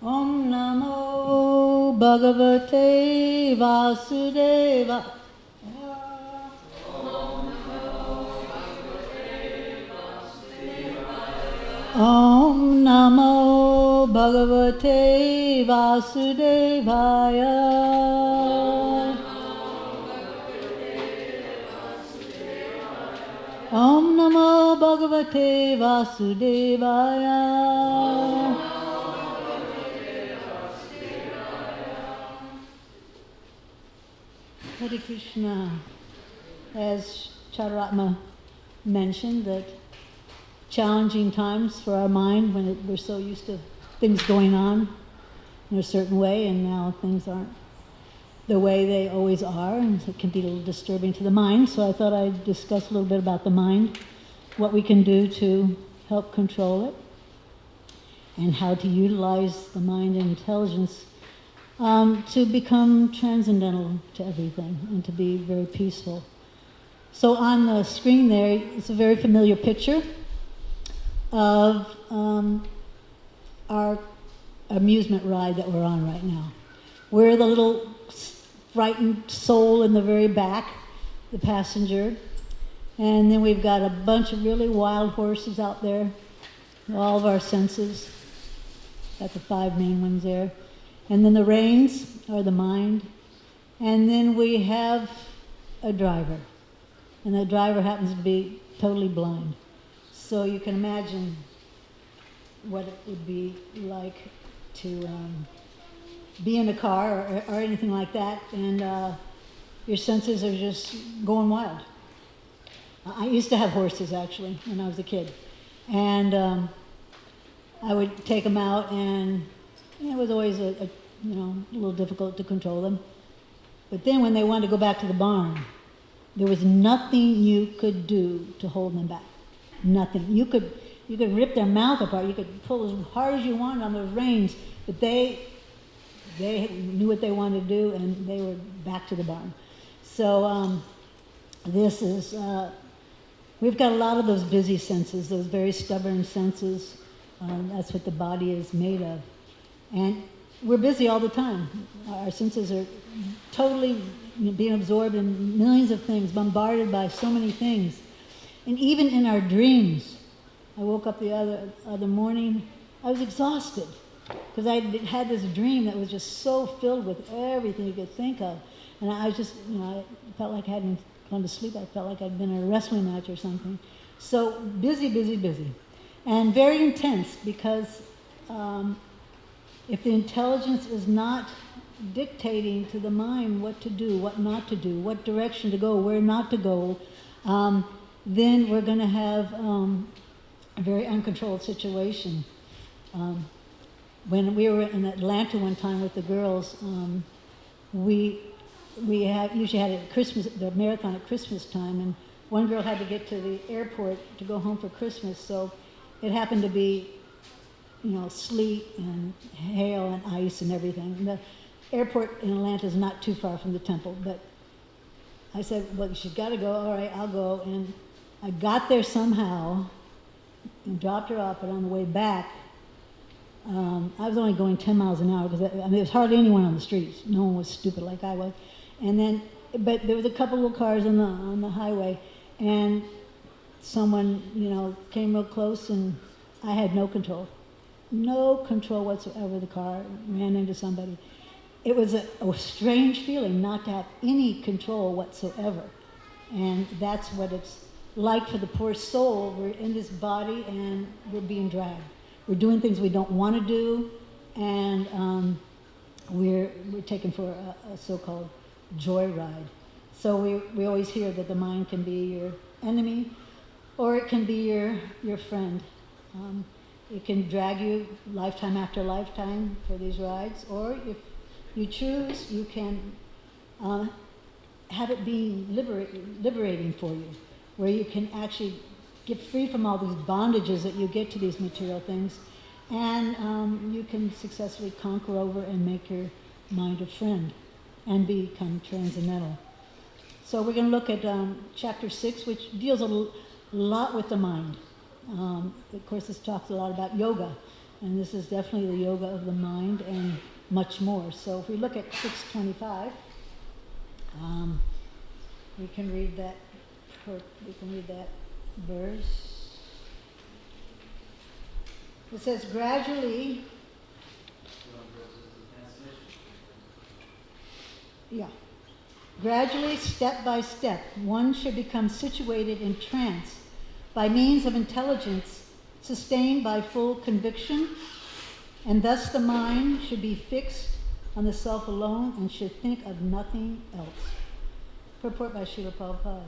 Om Namo Bhagavate Vasudeva. Om Namo Bhagavate Vasudevaya. Om Namo Bhagavate Vasudevaya. Hare Krishna. As Charatma mentioned, that challenging times for our mind when we're so used to things going on in a certain way, and now things aren't the way they always are, and it can be a little disturbing to the mind. So I thought I'd discuss a little bit about the mind, what we can do to help control it, and how to utilize the mind and intelligence to become transcendental to everything and to be very peaceful. So on the screen there, it's a very familiar picture of our amusement ride that we're on right now. We're the little frightened soul in the very back, the passenger, and then we've got a bunch of really wild horses out there, all of our senses, got the 5 main ones there, and then the reins are the mind, and then we have a driver, and the driver happens to be totally blind. So you can imagine what it would be like to be in a car or anything like that, and your senses are just going wild. I used to have horses, actually, when I was a kid, and I would take them out, and it was always a little difficult to control them. But then when they wanted to go back to the barn, there was nothing you could do to hold them back. Nothing. You could rip their mouth apart. You could pull as hard as you wanted on those reins, but they knew what they wanted to do, and they were back to the barn. So this is we've got a lot of those busy senses, those very stubborn senses. That's what the body is made of, and we're busy all the time. Our senses are totally being absorbed in millions of things, bombarded by so many things. And even in our dreams, I woke up the other morning, I was exhausted because I had this dream that was just so filled with everything you could think of. And I was just, I felt like I hadn't gone to sleep. I felt like I'd been in a wrestling match or something. So busy, busy, busy. And very intense because if the intelligence is not dictating to the mind what to do, what not to do, what direction to go, where not to go, then we're going to have a very uncontrolled situation. When we were in Atlanta one time with the girls, we usually had the marathon at Christmas time, and one girl had to get to the airport to go home for Christmas, so it happened to be, sleet and hail and ice and everything. And the airport in Atlanta is not too far from the temple, but I said, well, she's got to go. All right, I'll go. And I got there somehow and dropped her off, but on the way back, I was only going 10 miles an hour because there was hardly anyone on the streets. No one was stupid like I was. And then, but there was a couple of cars on the highway, and someone, came real close, and I had no control whatsoever. The car ran into somebody. It was a strange feeling not to have any control whatsoever. And that's what it's like for the poor soul. We're in this body and we're being dragged. We're doing things we don't want to do, and we're taken for a so-called joyride. So we always hear that the mind can be your enemy, or it can be your friend. It can drag you lifetime after lifetime for these rides, or if you choose, you can have it be liberating for you, where you can actually get free from all these bondages that you get to these material things, and you can successfully conquer over and make your mind a friend and become transcendental. So we're going to look at chapter 6, which deals a lot with the mind. Of course, this talks a lot about yoga, And this is definitely the yoga of the mind and much more. So if we look at 625, we can read that verse. It says, gradually, gradually, step by step, one should become situated in trance by means of intelligence sustained by full conviction, and thus the mind should be fixed on the self alone and should think of nothing else. Purport by Srila Prabhupada.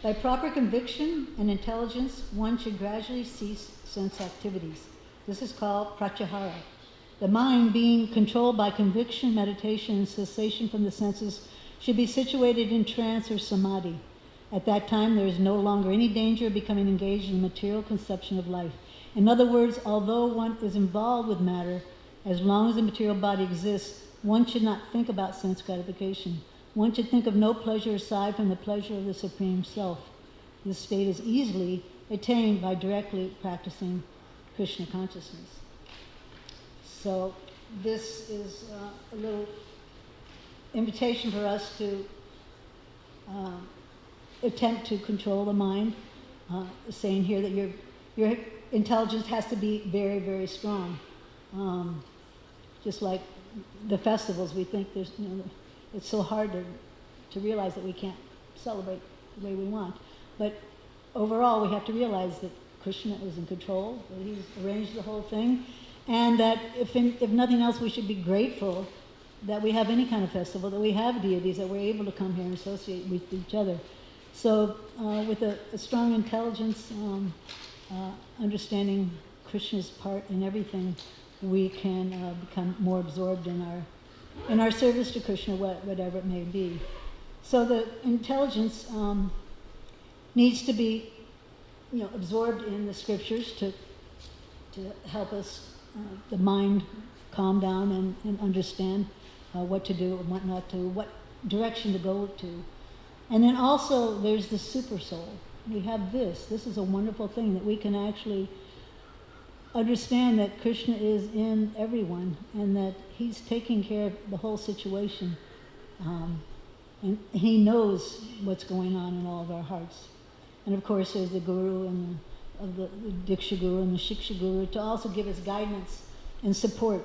By proper conviction and intelligence, one should gradually cease sense activities. This is called Prachihara. The mind, being controlled by conviction, meditation, and cessation from the senses, should be situated in trance or samadhi. At that time, there is no longer any danger of becoming engaged in the material conception of life. In other words, although one is involved with matter, as long as the material body exists, one should not think about sense gratification. One should think of no pleasure aside from the pleasure of the Supreme Self. This state is easily attained by directly practicing Krishna consciousness. So this is a little invitation for us to attempt to control the mind, saying here that your intelligence has to be very, very strong. Just like the festivals, we think there's, it's so hard to realize that we can't celebrate the way we want. But overall, we have to realize that Krishna is in control, that he's arranged the whole thing, and that if nothing else, we should be grateful that we have any kind of festival, that we have deities, that we're able to come here and associate with each other. So with a strong intelligence, understanding Krishna's part in everything, we can become more absorbed in our service to Krishna, whatever it may be. So the intelligence needs to be, absorbed in the scriptures to help us, the mind, calm down and understand what to do and what not to, what direction to go to. And then also there's the super soul. We have this. This is a wonderful thing that we can actually understand that Krishna is in everyone and that he's taking care of the whole situation. And he knows what's going on in all of our hearts. And of course there's the guru and the Diksha Guru and the Shiksha Guru to also give us guidance and support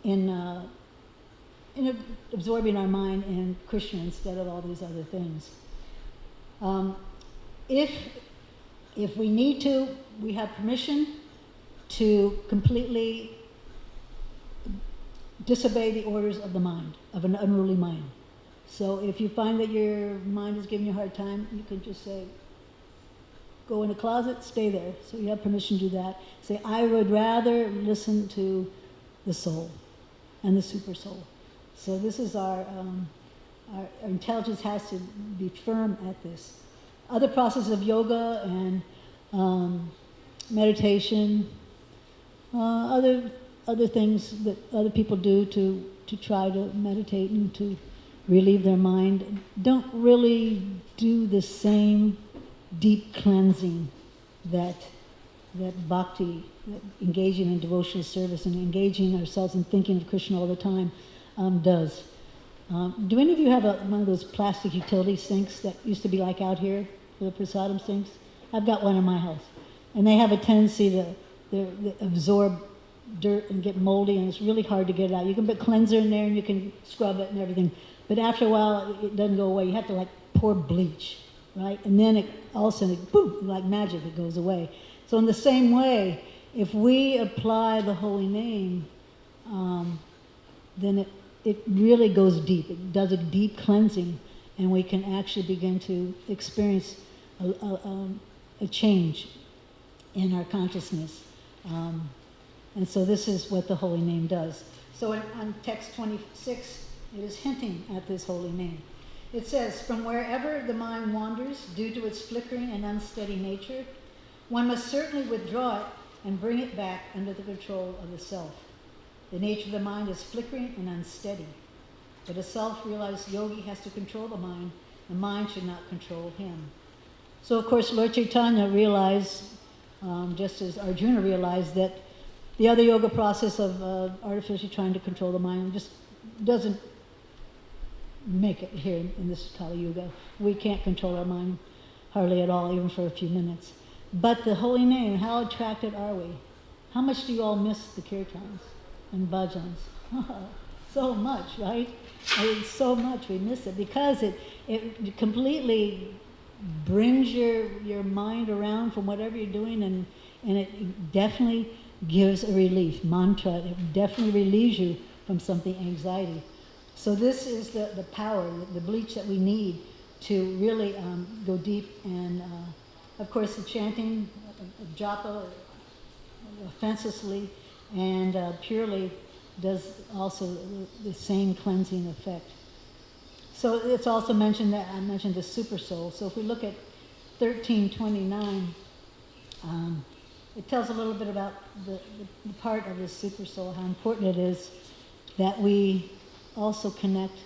in absorbing our mind in Krishna instead of all these other things. If we need to, we have permission to completely disobey the orders of the mind, of an unruly mind. So if you find that your mind is giving you a hard time, you can just say, go in a closet, stay there. So you have permission to do that. Say, I would rather listen to the soul and the super soul. So this is our intelligence has to be firm at this. Other processes of yoga and meditation, other things that other people do to try to meditate and to relieve their mind don't really do the same deep cleansing that bhakti, that engaging in devotional service and engaging ourselves in thinking of Krishna all the time does. Do any of you have one of those plastic utility sinks that used to be like out here, the prasadam sinks? I've got one in my house. And they have a tendency to absorb dirt and get moldy, and it's really hard to get it out. You can put cleanser in there and you can scrub it and everything. But after a while, it doesn't go away. You have to pour bleach, right? And then all of a sudden, boom, like magic, it goes away. So in the same way, if we apply the holy name, then it really goes deep. It does a deep cleansing, and we can actually begin to experience a change in our consciousness. And so this is what the holy name does. So on text 26, it is hinting at this holy name. It says, from wherever the mind wanders due to its flickering and unsteady nature, one must certainly withdraw it and bring it back under the control of the self. The nature of the mind is flickering and unsteady. But a self-realized yogi has to control the mind should not control him. So of course Lord Chaitanya realized, just as Arjuna realized, that The other yoga process of artificially trying to control the mind just doesn't make it here in this Kali Yuga. We can't control our mind hardly at all, even for a few minutes. But the holy name, how attracted are we? How much do you all miss the kirtans and bhajans? So much, right? I mean, so much we miss it because it completely brings your mind around from whatever you're doing, and it definitely gives a relief. Mantra, it definitely relieves you from something, anxiety. So this is the power, the bleach that we need to really go deep. And of course the chanting of japa offensively and purely does also the same cleansing effect. So it's also mentioned that I mentioned the super soul. So if we look at 1329, it tells a little bit about the part of the super soul, how important it is that we also connect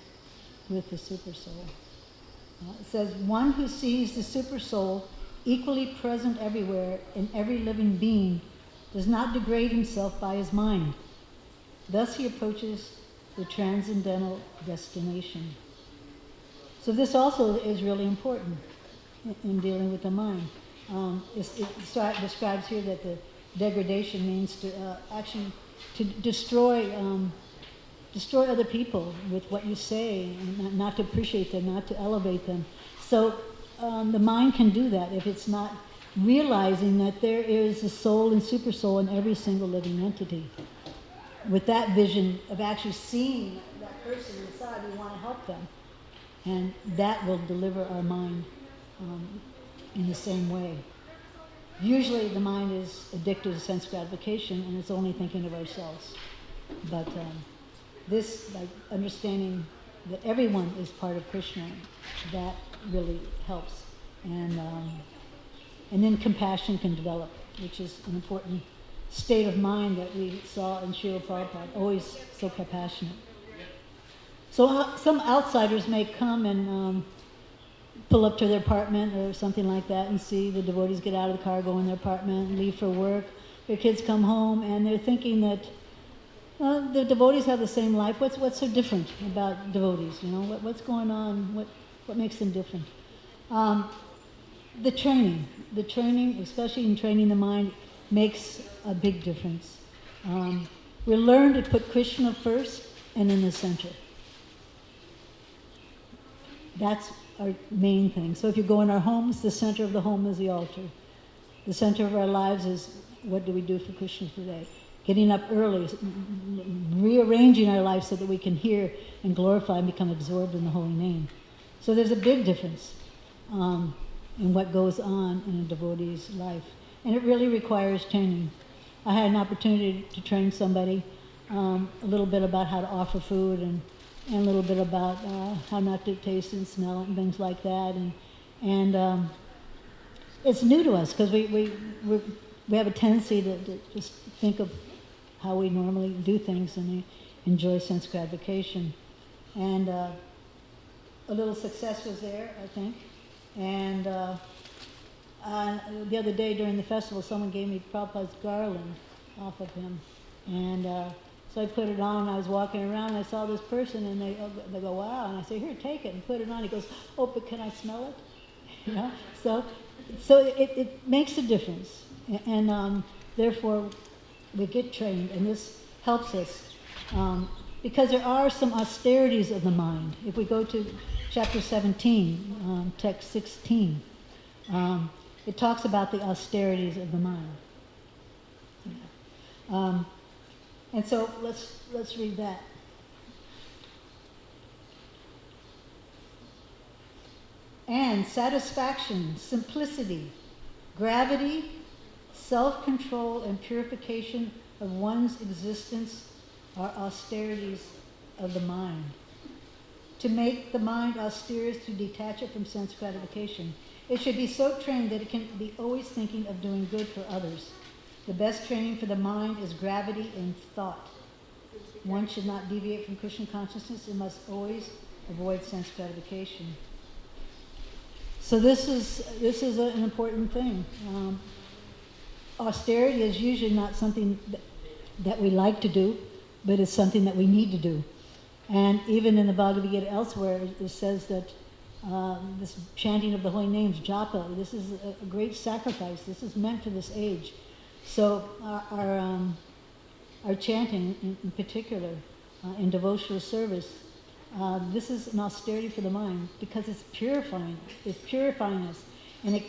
with the super soul. It says, one who sees the super soul equally present everywhere in every living being does not degrade himself by his mind. Thus he approaches the transcendental destination. So this also is really important in dealing with the mind. It describes here that the degradation means to actually to destroy other people with what you say, and not to appreciate them, not to elevate them. So the mind can do that if it's not realizing that there is a soul and super soul in every single living entity. With that vision of actually seeing that person inside, we want to help them. And that will deliver our mind in the same way. Usually the mind is addicted to sense gratification and it's only thinking of ourselves. But this, like understanding that everyone is part of Krishna, that really helps. And then compassion can develop, which is an important state of mind that we saw in Srila Prabhupada, always so compassionate. So some outsiders may come and pull up to their apartment or something like that and see the devotees get out of the car, go in their apartment, and leave for work. Their kids come home and they're thinking that the devotees have the same life. What's so different about devotees? You know, what's going on? What makes them different? The training, especially in training the mind, makes a big difference. We learn to put Krishna first and in the center. That's our main thing. So if you go in our homes, the center of the home is the altar. The center of our lives is, what do we do for Krishna today? Getting up early, rearranging our lives so that we can hear and glorify and become absorbed in the holy name. So there's a big difference in what goes on in a devotee's life. And it really requires training. I had an opportunity to train somebody a little bit about how to offer food and a little bit about how not to taste and smell it and things like that. And it's new to us because we have a tendency to just think of how we normally do things and enjoy sense gratification. And a little success was there, I think. And the other day during the festival, someone gave me Prabhupada's garland off of him. And so I put it on, and I was walking around, and I saw this person, and they go, wow. And I say, here, take it, and put it on. He goes, oh, but can I smell it? You know? So it makes a difference. And therefore, we get trained, and this helps us. Because there are some austerities of the mind. If we go to chapter 17, text 16, it talks about the austerities of the mind. And so let's read that. And satisfaction, simplicity, gravity, self-control, and purification of one's existence are austerities of the mind. To make the mind austere is to detach it from sense gratification. It should be so trained that it can be always thinking of doing good for others. The best training for the mind is gravity in thought. One should not deviate from Krishna consciousness and must always avoid sense gratification. So this is an important thing. Austerity is usually not something that we like to do, but it's something that we need to do. And even in the Bhagavad Gita elsewhere, it says that this chanting of the holy names, japa, this is a great sacrifice. This is meant for this age. So our chanting in particular, in devotional service, this is an austerity for the mind because it's purifying. It's purifying us, and it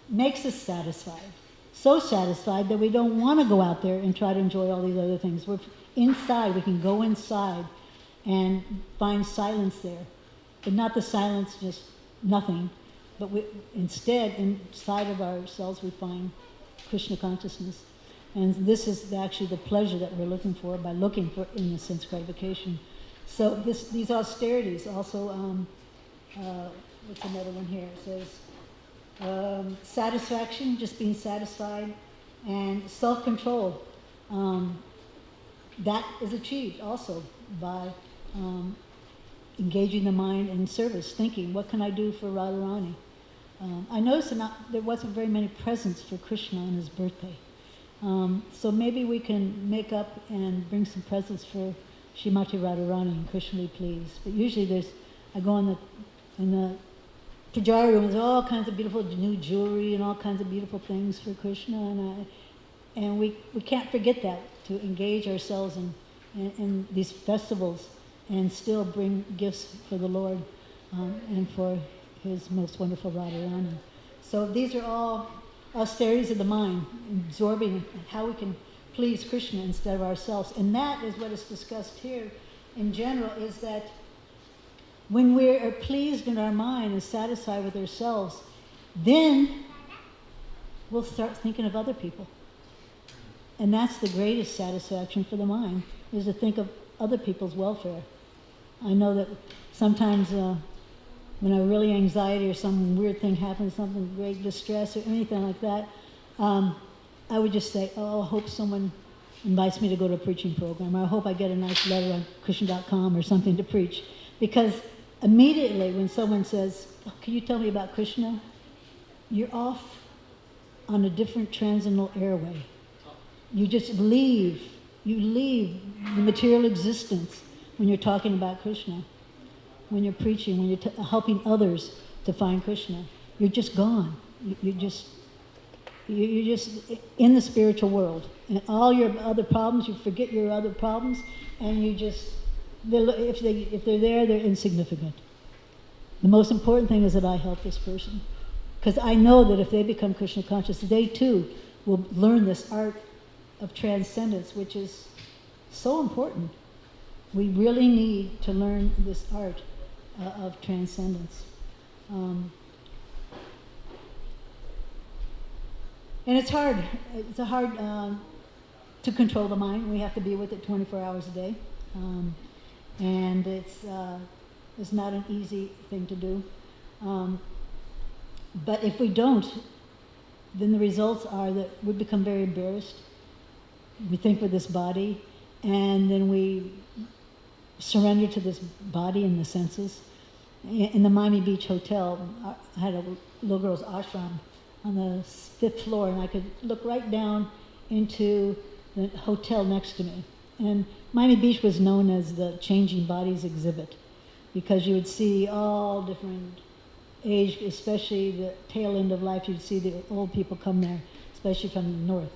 makes us satisfied. So satisfied that we don't want to go out there and try to enjoy all these other things. We're inside. We can go inside and find silence there, but not the silence, just nothing. But instead, inside of ourselves, we find Krishna consciousness. And this is actually the pleasure that we're looking for by looking for in the sense gratification. So these austerities also, what's another one here? It says satisfaction, just being satisfied, and self-control. That is achieved also by engaging the mind in service, thinking, what can I do for Radharani? I noticed there wasn't very many presents for Krishna on his birthday. So maybe we can make up and bring some presents for Srimati Radharani and Krishna, please. But usually I go in the Pujari room, there's all kinds of beautiful new jewelry and all kinds of beautiful things for Krishna, and we can't forget that, to engage ourselves in these festivals and still bring gifts for the Lord and for his most wonderful Radharani. So these are all austerities of the mind, absorbing how we can please Krishna instead of ourselves. And that is what is discussed here in general, is that when we are pleased in our mind and satisfied with ourselves, then we'll start thinking of other people. And that's the greatest satisfaction for the mind, is to think of other people's welfare. I know that sometimes when I'm really anxiety or some weird thing happens, something great distress or anything like that, I would just say, I hope someone invites me to go to a preaching program, or I hope I get a nice letter on Krishna.com or something to preach. Because immediately when someone says, can you tell me about Krishna? You're off on a different transcendental airway. You just leave. You leave the material existence when you're talking about Krishna, when you're preaching, when you're helping others to find Krishna. You're just gone. You're just in the spiritual world. And all your other problems, you forget your other problems, and you just, if they're there, they're insignificant. The most important thing is that I help this person. Because I know that if they become Krishna conscious, they too will learn this art of transcendence, which is so important. We really need to learn this art of transcendence. And it's hard. It's hard to control the mind. We have to be with it 24 hours a day. And it's not an easy thing to do. But if we don't, then the results are that we become very embarrassed. We think with this body, and then we surrender to this body and the senses. In the Miami Beach Hotel, I had a little girl's ashram on the 5th floor, and I could look right down into the hotel next to me. And Miami Beach was known as the Changing Bodies exhibit, because you would see all different age, especially the tail end of life, you'd see the old people come there, especially from the north.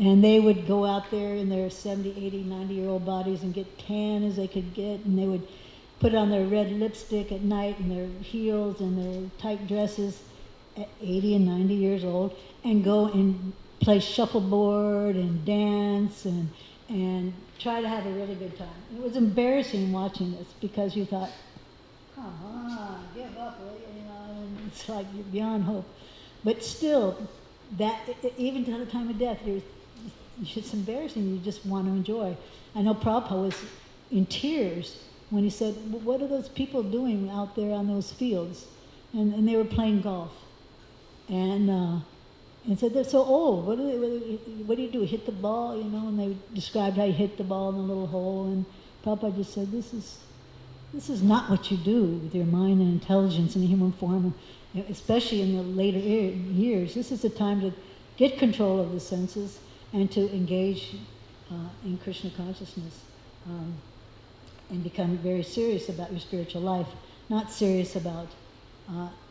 And they would go out there in their 70, 80, 90-year-old bodies and get tan as they could get, and they would put on their red lipstick at night and their heels and their tight dresses at 80 and 90 years old, and go and play shuffleboard and dance and try to have a really good time. It was embarrassing watching this, because you thought, come on, give up, will you? And it's like you're beyond hope. But still, that even to the time of death, it's embarrassing. You just want to enjoy. I know Prabhupada was in tears when he said, what are those people doing out there on those fields? And they were playing golf. And said, they're so old. What do you do? Hit the ball, And they described how you hit the ball in a little hole. And Prabhupada just said, this is not what you do with your mind and intelligence in human form, especially in the later years. This is the time to get control of the senses and to engage in Krishna consciousness, and become very serious about your spiritual life, not serious about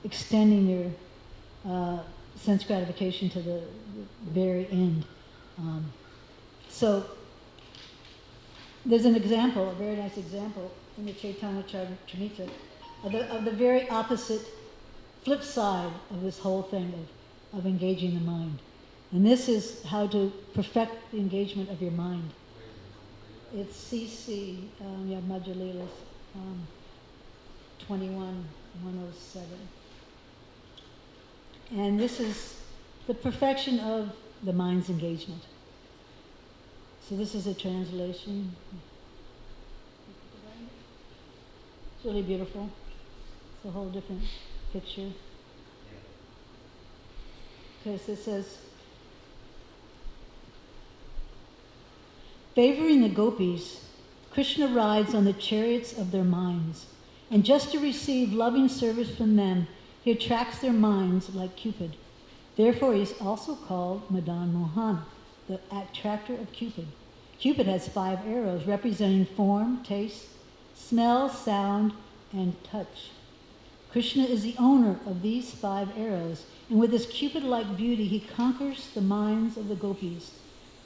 extending your sense gratification to the very end. So there's an example, a very nice example in the Chaitanya Charitamrita of the very opposite, flip side of this whole thing of engaging the mind. And this is how to perfect the engagement of your mind. It's CC, Majalilas, 21:107. And this is the perfection of the mind's engagement. So this is a translation. It's really beautiful. It's a whole different picture. Because it says, favoring the gopis, Krishna rides on the chariots of their minds, and just to receive loving service from them, he attracts their minds like Cupid. Therefore, he is also called Madan Mohan, the attractor of Cupid. Cupid has 5 arrows representing form, taste, smell, sound, and touch. Krishna is the owner of these 5 arrows, and with his Cupid-like beauty, he conquers the minds of the gopis,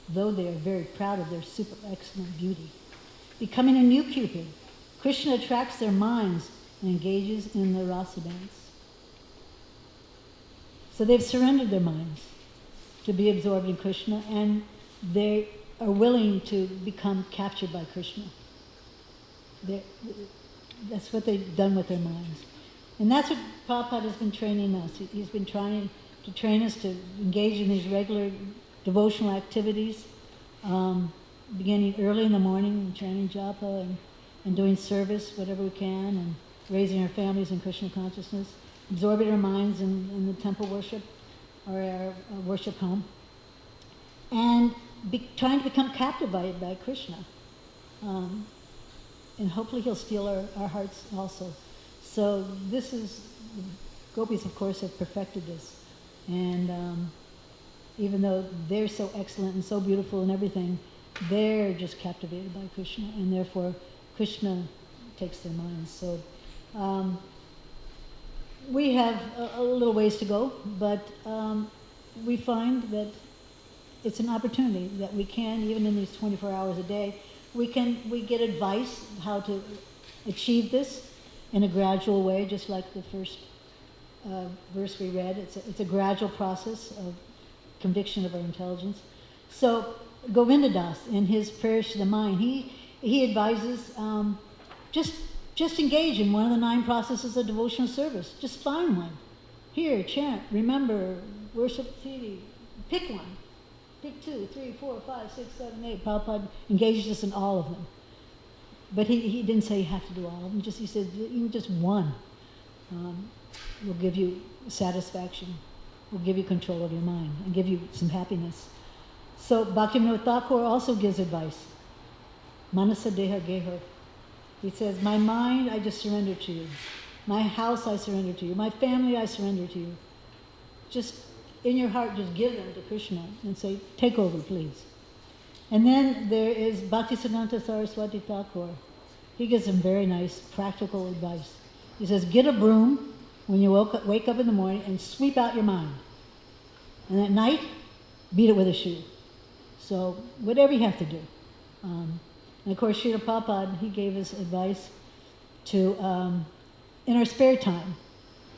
though they are very proud of their super excellent beauty. Becoming a new Cupid, Krishna attracts their minds and engages in the rasa dance. So they've surrendered their minds to be absorbed in Krishna, and they are willing to become captured by Krishna. That's what they've done with their minds. And that's what Prabhupada has been training us. He's been trying to train us to engage in these regular devotional activities, beginning early in the morning, chanting japa and doing service, whatever we can, and raising our families in Krishna consciousness, absorbing our minds in the temple worship or our worship home, and trying to become captive by Krishna. And hopefully he'll steal our hearts also. So this is, the gopis of course have perfected this. And even though they're so excellent and so beautiful and everything, they're just captivated by Krishna, and therefore Krishna takes their minds. So we have a little ways to go, but we find that it's an opportunity that we can, even in these 24 hours a day, we get advice how to achieve this in a gradual way, just like the first verse we read. It's a gradual process of conviction of our intelligence. So Govindadas, in his prayers to the mind, he advises just engage in one of the 9 processes of devotional service. Just find one. Here, chant, remember, worship deity. Pick one. Pick 2, 3, 4, 5, 6, 7, 8. Prabhupada engaged us in all of them. But he didn't say you have to do all of them. He said even just one will give you satisfaction, will give you control of your mind, and give you some happiness. So Bhaktivinoda Thakur also gives advice. Manasa Deha Geha. He says, my mind, I just surrender to you. My house, I surrender to you. My family, I surrender to you. Just in your heart, just give them to Krishna and say, take over, please. And then there is Bhaktisiddhanta Saraswati Thakur. He gives some very nice practical advice. He says, get a broom when you wake up in the morning and sweep out your mind. And at night, beat it with a shoe. So whatever you have to do. And of course, Srila Prabhupada, he gave us advice to, in our spare time,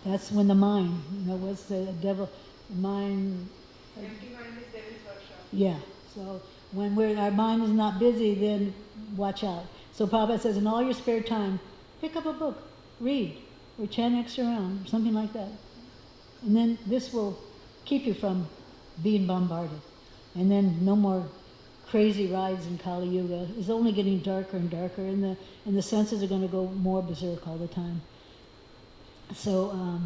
that's when the mind, what's the devil, the mind... Empty mind is devil's workshop. Yeah, so when our mind is not busy, then watch out. So Prabhupada says, in all your spare time, pick up a book, read, or chant extra round, or something like that. And then this will keep you from being bombarded. And then no more crazy rides in Kali Yuga. It's only getting darker and darker, and the senses are going to go more berserk all the time. So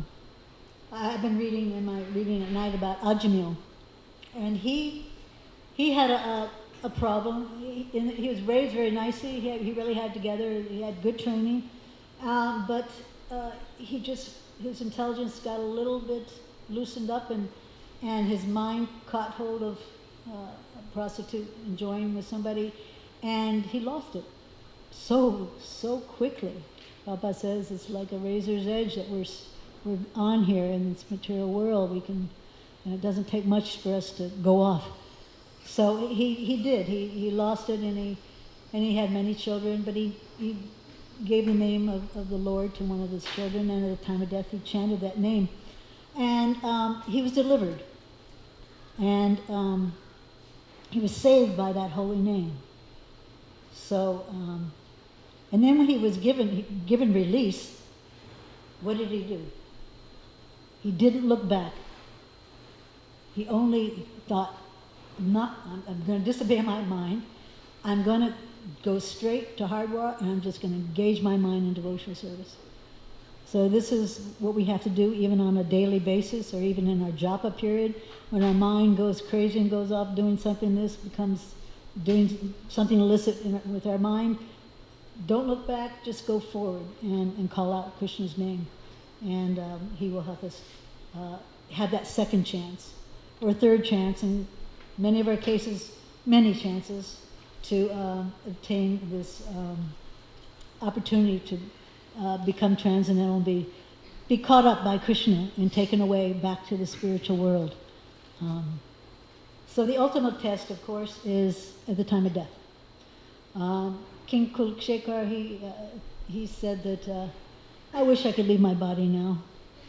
I've been reading in my reading at night about Ajamil, and he had a problem. He was raised very nicely. He really had together. He had good training, but his intelligence got a little bit loosened up, and his mind caught hold of prostitute enjoying with somebody, and he lost it so quickly. Papa says it's like a razor's edge that we're on here in this material world. And it doesn't take much for us to go off. So he did. He lost it, and he had many children, but he gave the name of the Lord to one of his children, and at the time of death he chanted that name. And he was delivered. And he was saved by that holy name. So, and then when he was given release, what did he do? He didn't look back. He only thought, I'm going to disobey my mind. I'm going to go straight to Hardwar, and I'm just going to engage my mind in devotional service. So this is what we have to do even on a daily basis, or even in our japa period, when our mind goes crazy and goes off doing something. This becomes doing something illicit with our mind. Don't look back, just go forward and call out Krishna's name. And he will help us have that second chance, or third chance, in many of our cases, many chances to obtain this opportunity to become transcendental and be caught up by Krishna and taken away back to the spiritual world. So the ultimate test, of course, is at the time of death. King Kulakshekar, he said that, I wish I could leave my body now.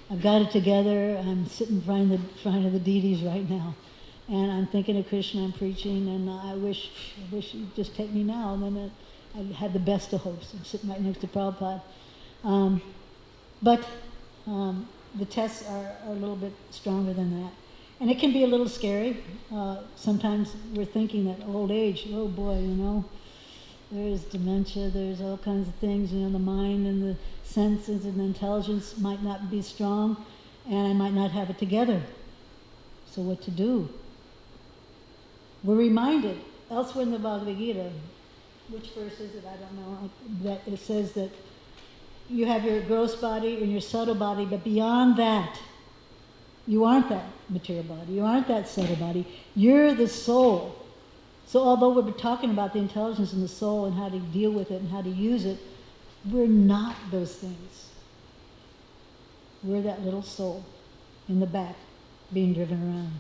I've got it together. I'm sitting in front of the deities right now. And I'm thinking of Krishna, I'm preaching, and I wish you'd just take me now. And then I had the best of hopes. I'm sitting right next to Prabhupada. But the tests are a little bit stronger than that. And it can be a little scary. Sometimes we're thinking that old age, oh boy, there's dementia, there's all kinds of things, the mind and the senses and the intelligence might not be strong, and I might not have it together. So what to do? We're reminded elsewhere in the Bhagavad Gita, which verse is it? I don't know. That it says that you have your gross body and your subtle body, but beyond that, you aren't that material body. You aren't that subtle body. You're the soul. So although we're talking about the intelligence in the soul and how to deal with it and how to use it, we're not those things. We're that little soul in the back being driven around.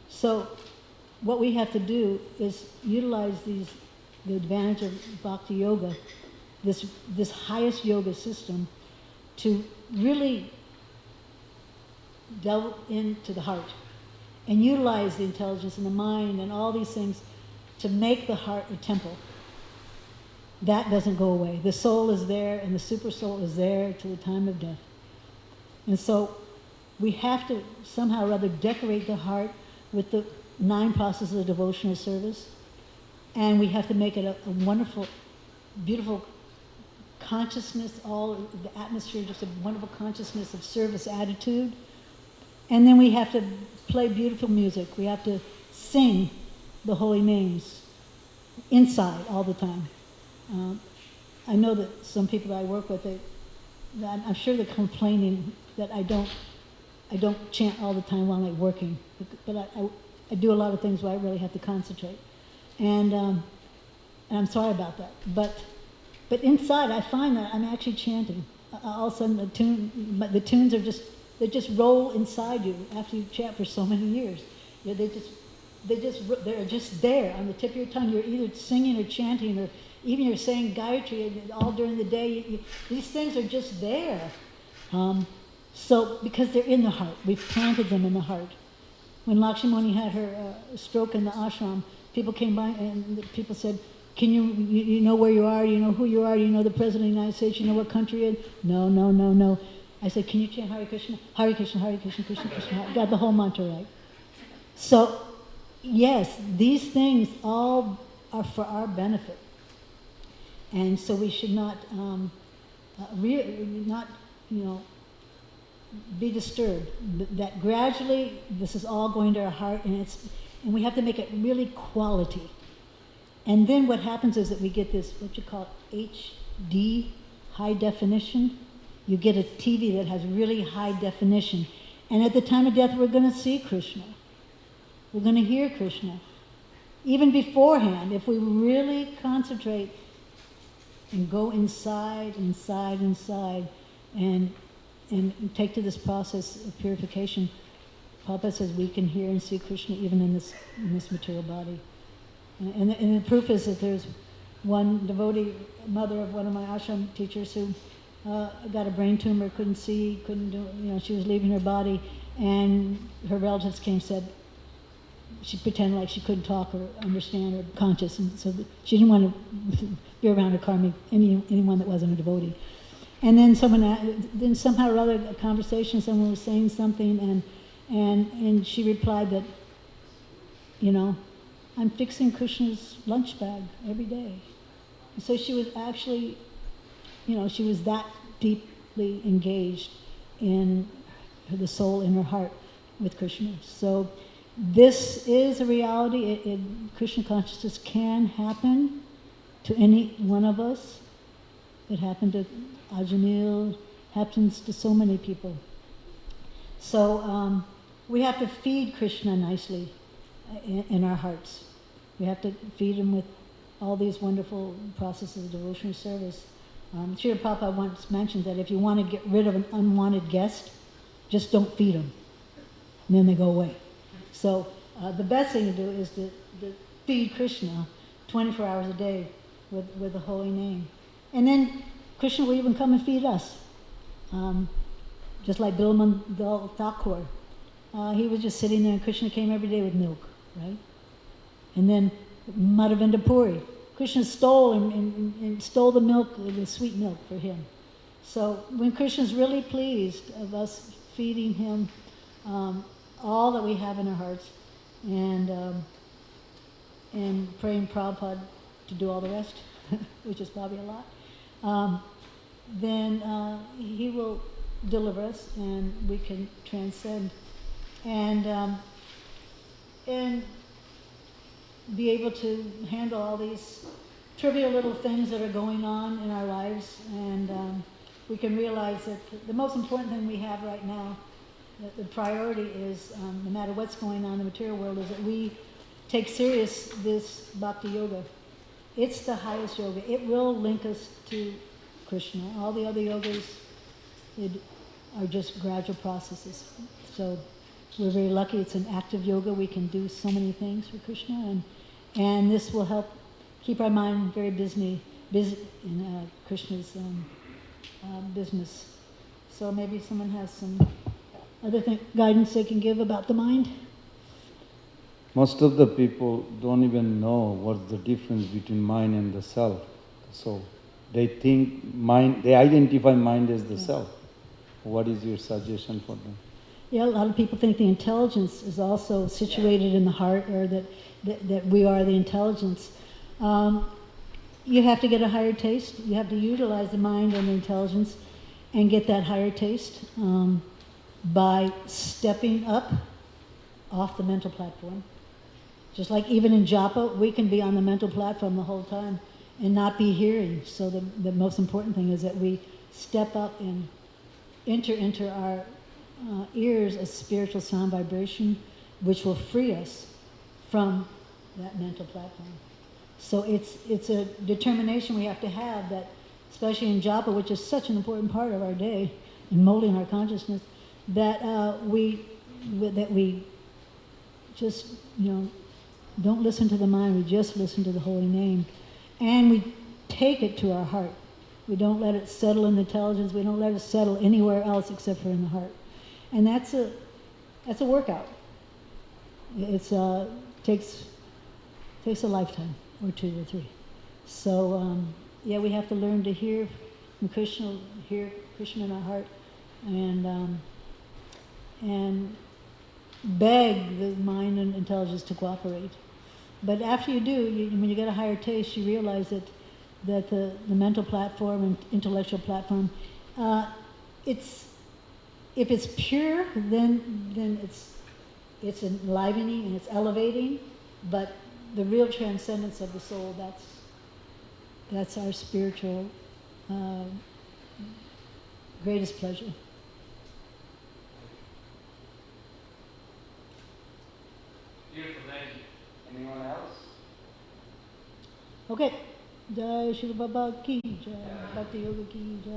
So what we have to do is utilize the advantage of Bhakti Yoga, this highest yoga system, to really delve into the heart and utilize the intelligence and the mind and all these things to make the heart a temple. That doesn't go away. The soul is there, and the super soul is there to the time of death. And so we have to somehow or other decorate the heart with the 9 processes of devotional service, and we have to make it a wonderful, beautiful consciousness, all the atmosphere, just a wonderful consciousness of service attitude. And then we have to play beautiful music. We have to sing the holy names inside all the time. I know that some people that I work with, I'm sure they're complaining that I don't chant all the time while I'm working, but I do a lot of things where I really have to concentrate, and I'm sorry about that. But inside, I find that I'm actually chanting. All of a sudden, the tunes are they just roll inside you after you chant for so many years. They're just there on the tip of your tongue. You're either singing or chanting, or even you're saying Gayatri all during the day. These things are just there. So because they're in the heart, we've planted them in the heart. When Lakshmani had her stroke in the ashram, people came by and people said, "Can you know where you are? You know who you are? You know the President of the United States? You know what country you're in?" No. I said, "Can you chant Hare Krishna, Hare Krishna, Hare Krishna, Krishna Krishna?" I got the whole mantra right. So, yes, these things all are for our benefit, and so we should not, be disturbed. That gradually, this is all going to our heart, and we have to make it really quality. And then what happens is that we get this, what you call HD, high definition. You get a TV that has really high definition. And at the time of death, we're going to see Krishna. We're going to hear Krishna. Even beforehand, if we really concentrate and go inside, and take to this process of purification, Prabhupada says we can hear and see Krishna even in this material body. And the proof is that there's one devotee, mother of one of my ashram teachers, who got a brain tumor, couldn't see, couldn't do, she was leaving her body, and her relatives came and said, she pretended like she couldn't talk or understand or conscious, and so she didn't want to be around a karmic, anyone that wasn't a devotee. And then then somehow or other, a conversation, someone was saying something, and she replied that, I'm fixing Krishna's lunch bag every day. And so she was actually, she was that deeply engaged in the soul, in her heart, with Krishna. So this is a reality. Krishna consciousness can happen to any one of us. It happened to Ajamil, happens to so many people. So we have to feed Krishna nicely in our hearts. We have to feed him with all these wonderful processes of devotional service. Srila Prabhupada once mentioned that if you want to get rid of an unwanted guest, just don't feed them, and then they go away. So the best thing to do is to feed Krishna 24 hours a day with the holy name. And then Krishna will even come and feed us. Just like Bilman Thakur. He was just sitting there, and Krishna came every day with milk, right? And then Madhavinda Puri. Krishna stole and stole the milk, the sweet milk for him. So when Krishna's really pleased of us feeding him all that we have in our hearts, and praying Prabhupada to do all the rest, which is probably a lot, then he will deliver us, and we can transcend and be able to handle all these trivial little things that are going on in our lives, and we can realize that the most important thing we have right now, that the priority is, no matter what's going on in the material world, is that we take serious this bhakti yoga. It's the highest yoga. It will link us to Krishna. All the other yogas are just gradual processes. So we're very lucky. It's an active yoga. We can do so many things for Krishna, and this will help keep our mind very busy in Krishna's business. So maybe someone has some other guidance they can give about the mind. Most of the people don't even know what's the difference between mind and the self, the soul. They think mind, they identify mind as the self. What is your suggestion for them? Yeah, a lot of people think the intelligence is also situated in the heart, or that we are the intelligence. You have to get a higher taste. You have to utilize the mind and the intelligence and get that higher taste by stepping up off the mental platform. Just like even in japa, we can be on the mental platform the whole time and not be hearing. So the most important thing is that we step up and enter into our ears a spiritual sound vibration, which will free us from that mental platform. So it's a determination we have to have, that, especially in japa, which is such an important part of our day in molding our consciousness, that we just don't listen to the mind. We just listen to the holy name, and we take it to our heart. We don't let it settle in the intelligence. We don't let it settle anywhere else except for in the heart. And that's a workout. It's takes a lifetime or 2 or 3. So we have to learn to hear from Krishna, hear Krishna in our heart, and beg the mind and intelligence to cooperate. But after you do, when you get a higher taste, you realize that the mental platform and intellectual platform, if it's pure, then it's enlivening and it's elevating. But the real transcendence of the soul, that's our spiritual greatest pleasure. Dear Okay. Jai Shri Baba ki jai. Bhakti Yoga ki jai.